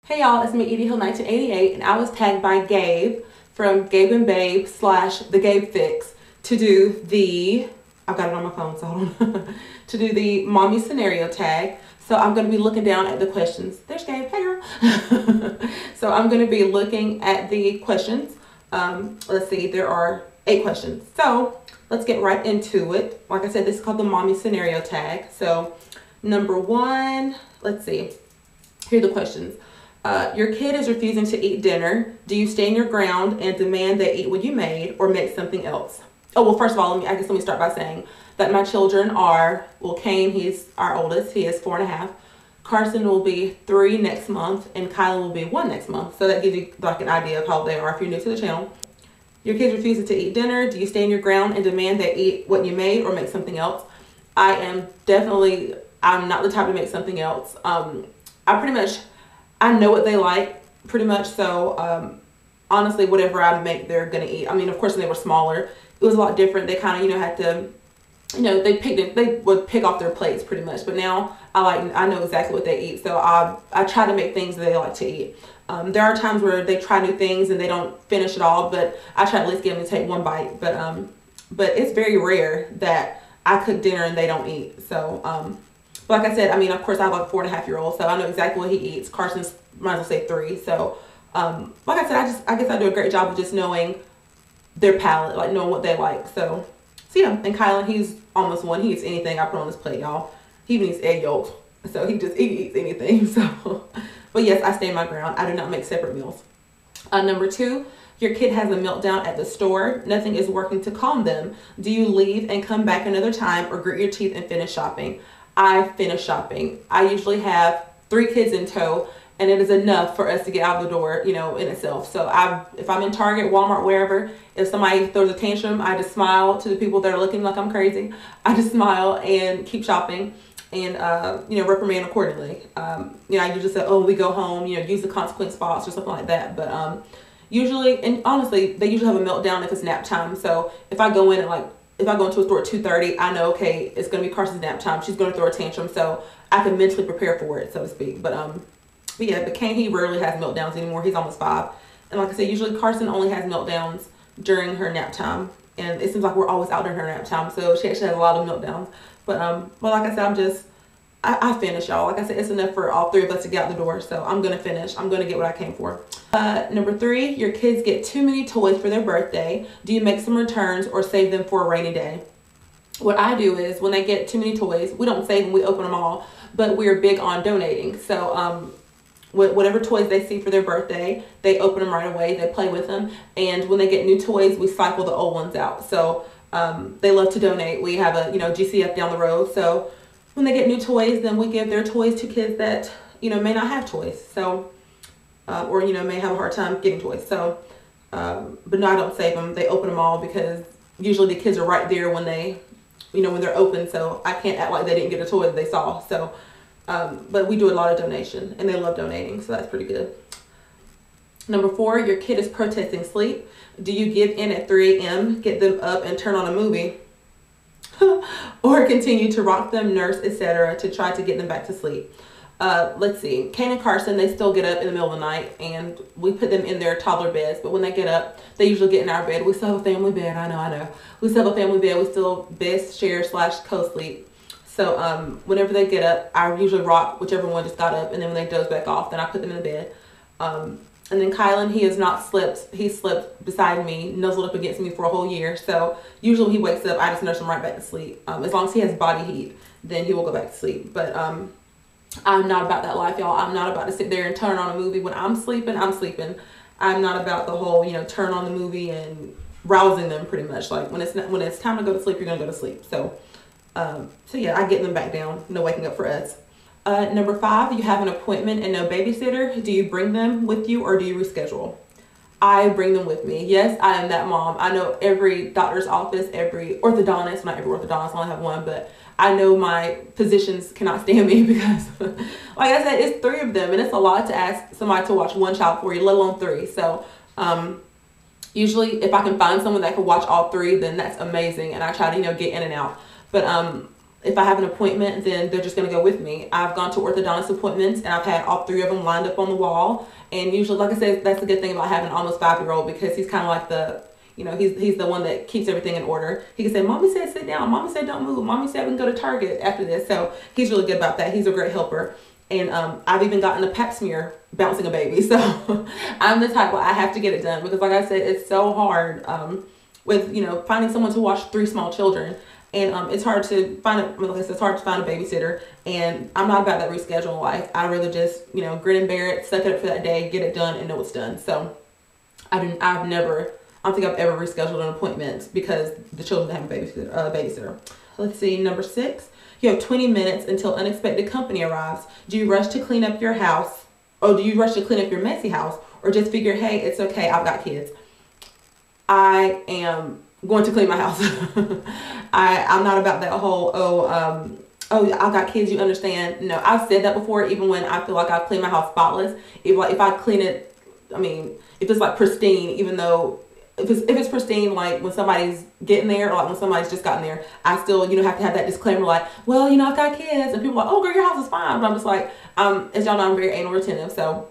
Hey y'all, it's me Edie Hill 1988, and I was tagged by Gabe from Gabe and Babe / the Gabe Fix to do the, I've got it on my phone, so hold on, to do the mommy scenario tag. So I'm going to be looking down at the questions. There's Gabe, hey girl. So I'm going to be looking at the questions. Let's see, there are 8 questions. So let's get right into it. Like I said, this is called the mommy scenario tag. So number 1, let's see, here are the questions. Your kid is refusing to eat dinner. Do you stand your ground and demand they eat what you made or make something else? Oh, well, first of all, let me start by saying that my children are, well, Kane, he's our oldest. He is 4.5. Carson will be 3 next month, and Kylan will be 1 next month. So that gives you like an idea of how they are if you're new to the channel. Your kid's refusing to eat dinner. Do you stand your ground and demand they eat what you made or make something else? I'm not the type to make something else. I know what they like pretty much, so honestly, whatever I make, they're gonna eat. I mean, of course, when they were smaller, it was a lot different. They kind of, had to, they would pick off their plates pretty much. But now I know exactly what they eat, so I try to make things that they like to eat. There are times where they try new things and they don't finish it all, but I try to at least get them to take 1 bite. But it's very rare that I cook dinner and they don't eat. So like I said, I mean, of course, I have a 4.5-year-old, so I know exactly what he eats. Carson's, might as well say 3. So, like I said, I guess I do a great job of just knowing their palate, like knowing what they like. So yeah. And Kylan, he's almost 1. He eats anything I put on his plate, y'all. He even eats egg yolks. So he eats anything. So, but yes, I stand my ground. I do not make separate meals. Number 2, your kid has a meltdown at the store. Nothing is working to calm them. Do you leave and come back another time, or grit your teeth and finish shopping? I finish shopping. I usually have 3 kids in tow, and it is enough for us to get out of the door, in itself. So if I'm in Target, Walmart, wherever, if somebody throws a tantrum, I just smile to the people that are looking like I'm crazy. I just smile and keep shopping and, reprimand accordingly. I usually say, oh, we go home, use the consequence box or something like that. But usually, and honestly, they usually have a meltdown if it's nap time. So if I go in and if I go into a store at 2:30, I know, okay, it's going to be Carson's nap time. She's going to throw a tantrum, so I can mentally prepare for it, so to speak. But Kane, he rarely has meltdowns anymore. He's almost 5. And like I said, usually Carson only has meltdowns during her nap time. And it seems like we're always out during her nap time, so she actually has a lot of meltdowns. But like I said, I finish, y'all. Like I said, it's enough for all 3 of us to get out the door, so I'm going to finish. I'm going to get what I came for. Number 3, your kids get too many toys for their birthday. Do you make some returns or save them for a rainy day? What I do is when they get too many toys, we don't save them, we open them all, but we're big on donating. So whatever toys they see for their birthday, they open them right away, they play with them, and when they get new toys, we cycle the old ones out. So they love to donate. We have a GCF down the road, so when they get new toys, then we give their toys to kids that may not have toys, so or may have a hard time getting toys. So but no, I don't save them. They open them all because usually the kids are right there when they when they're open, so I can't act like they didn't get a toy that they saw. So but we do a lot of donation, and they love donating, so that's pretty good. Number 4, your kid is protesting sleep. Do you give in at 3 a.m., get them up and turn on a movie? Or continue to rock them, nurse, etc. to try to get them back to sleep? Let's see. Kane and Carson, they still get up in the middle of the night, and we put them in their toddler beds. But when they get up, they usually get in our bed. We still have a family bed. I know. We still have a family bed. We still bed share / co-sleep. So whenever they get up, I usually rock whichever one just got up, and then when they doze back off, then I put them in the bed. And then Kylan, he has not slept. He slept beside me, nuzzled up against me for a whole year. So usually when he wakes up, I just nurse him right back to sleep. As long as he has body heat, then he will go back to sleep. But I'm not about that life, y'all. I'm not about to sit there and turn on a movie. When I'm sleeping, I'm sleeping. I'm not about the whole, turn on the movie and rousing them pretty much. Like when it's time to go to sleep, you're going to go to sleep. So yeah, I get them back down. No waking up for us. Number 5, you have an appointment and no babysitter. Do you bring them with you or do you reschedule? I bring them with me. Yes, I am that mom. I know every doctor's office, every orthodontist, not every orthodontist, I only have 1, but I know my physicians cannot stand me because, like I said, it's 3 of them, and it's a lot to ask somebody to watch 1 child for you, let alone 3. So usually if I can find someone that can watch all 3, then that's amazing, and I try to get in and out. But If I have an appointment, then they're just going to go with me. I've gone to orthodontist appointments, and I've had all 3 of them lined up on the wall. And usually, like I said, that's the good thing about having an almost 5-year-old, because he's kind of like the, he's the one that keeps everything in order. He can say, Mommy said sit down. Mommy said don't move. Mommy said we can go to Target after this. So he's really good about that. He's a great helper. And I've even gotten a pap smear bouncing a baby. So I'm the type where I have to get it done, because like I said, it's so hard with, finding someone to watch 3 small children. And it's hard to find it's hard to find a babysitter. And I'm not about that reschedule life. I'd rather just, grin and bear it, suck it up for that day, get it done, and know it's done. So I don't think I've ever rescheduled an appointment because the children have a babysitter. Let's see, number 6. You have 20 minutes until unexpected company arrives. Do you rush to clean up your house? Or do you rush to clean up your messy house? Or just figure, hey, it's okay, I've got kids? I am going to clean my house. I'm not about that whole, I've got kids, you understand. No, I've said that before, even when I feel like I've cleaned my house spotless. If I clean it, if it's like pristine, even though if it's pristine, like when somebody's getting there, or like when somebody's just gotten there, I still, have to have that disclaimer, like, well, I've got kids, and people are like, oh girl, your house is fine. But I'm just like, as y'all know, I'm very anal retentive, so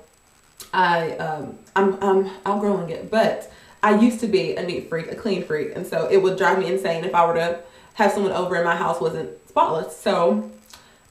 I'm outgrowing it. But I used to be a neat freak, a clean freak, and so it would drive me insane if I were to have someone over and my house wasn't spotless. So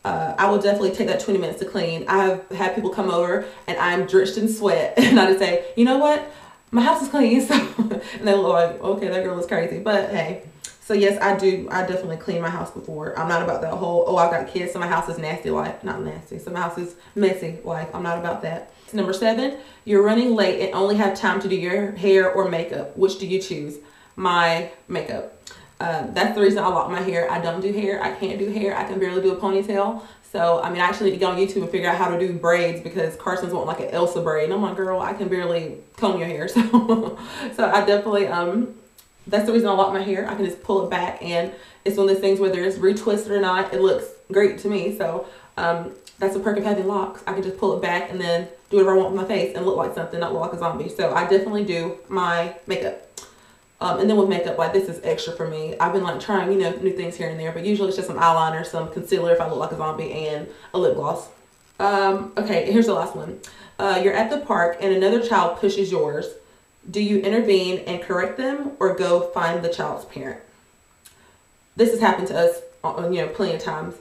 I will definitely take that 20 minutes to clean. I have had people come over and I'm drenched in sweat, and I just say, you know what? My house is clean. So, and they look like, okay, that girl is crazy. But hey, so yes, I do. I definitely clean my house before. I'm not about that whole, oh, I've got kids, so my house is nasty life. Not nasty. So my house is messy life. I'm not about that. Number 7, you're running late and only have time to do your hair or makeup. Which do you choose? My makeup. That's the reason I lock my hair. I don't do hair. I can't do hair. I can barely do a ponytail. So, I actually need to go on YouTube and figure out how to do braids, because Carson's wanting like an Elsa braid. And I'm like, girl, I can barely comb your hair. So, I definitely, that's the reason I lock my hair. I can just pull it back, and it's one of those things, whether it's retwisted or not, it looks great to me. So, that's the perk of having locks. I can just pull it back and then do whatever I want with my face and look like something, not look like a zombie. So I definitely do my makeup. And then with makeup, like, this is extra for me. I've been like trying, new things here and there, but usually it's just some eyeliner, some concealer if I look like a zombie, and a lip gloss. Okay, here's the last one. You're at the park and another child pushes yours. Do you intervene and correct them, or go find the child's parent? This has happened to us, plenty of times.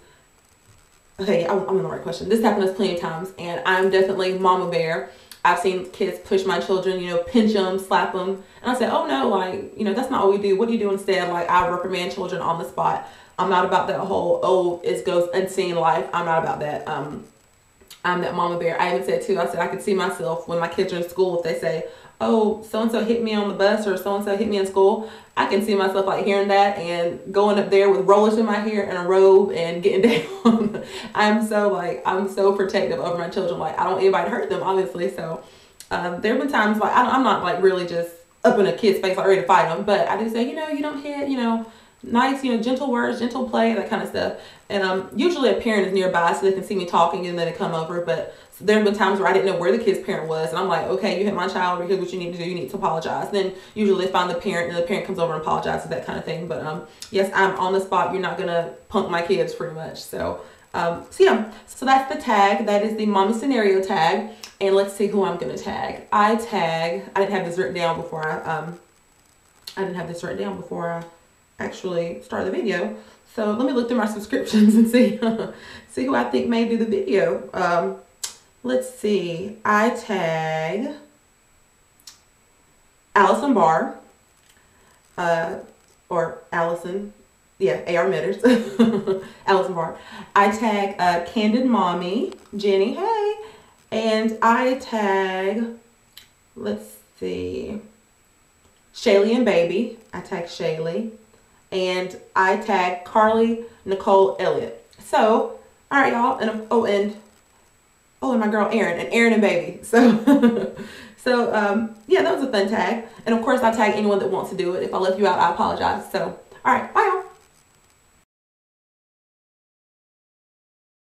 Okay, I'm on the right question. This happened to us plenty of times, and I'm definitely mama bear. I've seen kids push my children, pinch them, slap them. And I say, oh no, like, that's not what we do. What do you do instead? Like, I reprimand children on the spot. I'm not about that whole, oh, it goes unseen life. I'm not about that. I'm that mama bear. I even said too, I said I could see myself when my kids are in school, if they say, oh, so-and-so hit me on the bus, or so-and-so hit me in school. I can see myself like hearing that and going up there with rollers in my hair and a robe and getting down. I'm so protective over my children. Like, I don't want anybody to hurt them, obviously. So there have been times, like, I'm not like really just up in a kid's face, like ready to fight them, but I do say, you don't hit, nice, gentle words, gentle play, that kind of stuff. And usually a parent is nearby so they can see me talking, and then they come over. But there have been times where I didn't know where the kid's parent was, and I'm like, okay, you hit my child, here's what you need to do, you need to apologize. Then usually they find the parent, and the parent comes over and apologizes, that kind of thing. But yes, I'm on the spot. You're not gonna punk my kids, pretty much. So yeah, so that's the tag. That is the mommy scenario tag. And let's see who I'm gonna tag. I didn't have this written down before I actually start the video. So let me look through my subscriptions and see who I think may do the video. Let's see. I tag Allison Barr, or Allison, yeah, AR Mitters, Allison Barr. I tag Candid Mommy, Jenny, hey. And I tag, let's see, Shaylee and Baby. I tag Shaylee. And I tag Carly Nicole Elliott. So, all right, y'all. And my girl Erin, and Erin and Baby. So, yeah, that was a fun tag. And of course, I tag anyone that wants to do it. If I left you out, I apologize. So, all right, bye, y'all.